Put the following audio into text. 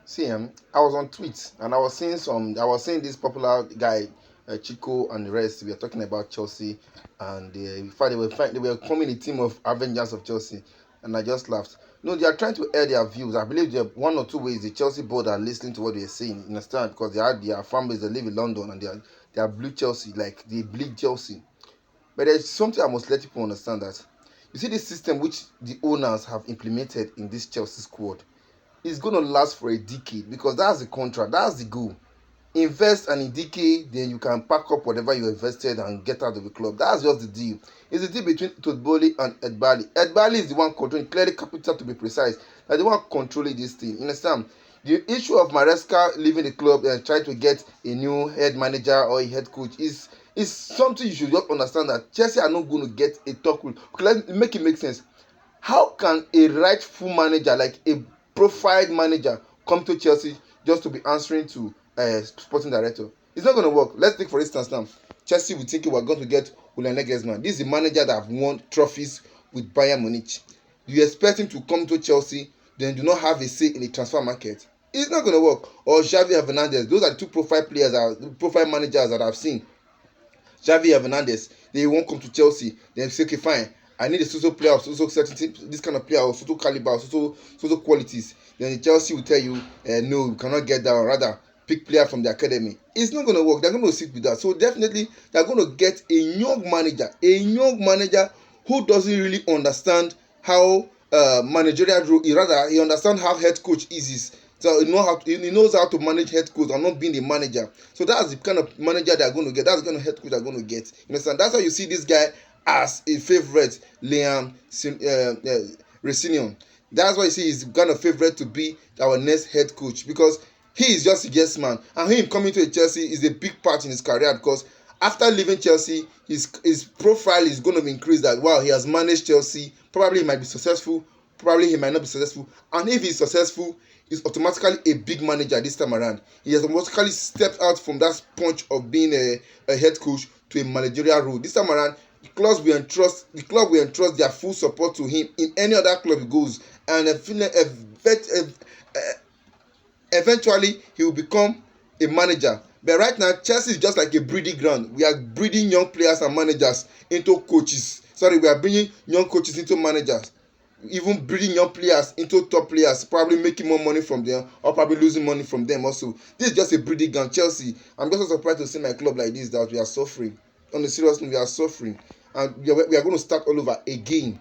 See, I was on tweets and I was seeing this popular guy, Chico and the rest. We were talking about Chelsea, and in fact they were forming a team of Avengers of Chelsea, and I just laughed. No, they are trying to air their views. I believe there are one or two ways the Chelsea board are listening to what they are saying. You understand? Because they are their families, they live in London, and they are blue Chelsea, like they bleed Chelsea. But there's something I must let people understand that you see this system which the owners have implemented in this Chelsea squad is going to last for a decade because that's the contract, that's the goal. Invest and in decade, then you can pack up whatever you invested and get out of the club. That's just the deal. It's the deal between Todboli and Edbali. Edbali is the one controlling, clearly capital to be precise, that's the one controlling this thing. You understand? The issue of Maresca leaving the club and trying to get a new head manager or a head coach is something you should just understand that Chelsea are not going to get a talk with. Okay, let's make it make sense. How can a rightful manager, like a profiled manager, come to Chelsea just to be answering to sporting director? It's not going to work. Let's take for instance now, Chelsea will think we're going to get Julian Nagelsmann. This is a manager that have won trophies with Bayern Munich. You expect him to come to Chelsea, then do not have a say in the transfer market. It's not going to work. Or Xavi Hernandez. Those are the two profile managers that I've seen. Xavi Hernandez, they won't come to Chelsea. Then say, okay, fine. I need a social player of social certain this kind of player of social caliber, social qualities. Then Chelsea will tell you, no, you cannot get that. Or rather, pick player from the academy. It's not going to work. They're going to sit with that. So definitely, they're going to get a young manager who doesn't really understand how managerial role. Rather, he understands how head coach is. So he knows how to manage head coach and not being the manager. So that's the kind of manager they're going to get. That's the kind of head coach they're going to get. You understand? That's how you see this guy as a favorite, Liam Resinion. That's why you see he's kind of favorite to be our next head coach because he is just a yes man. And him coming to Chelsea is a big part in his career because after leaving Chelsea, his profile is going to be increased that wow, he has managed Chelsea. Probably he might be successful, probably he might not be successful. And if he's successful, he's automatically a big manager this time around. He has automatically stepped out from that punch of being a head coach to a managerial role. This time around, the club will entrust their full support to him in any other club he goes. And eventually, he will become a manager. But right now, Chelsea is just like a breeding ground. We are breeding young players and managers into coaches. We are bringing young coaches into managers. Even breeding young players into top players, probably making more money from them or probably losing money from them also. This is just a breeding ground. Chelsea, I'm just so surprised to see my club like this that we are suffering. On the serious note, we are suffering. And we are going to start all over again.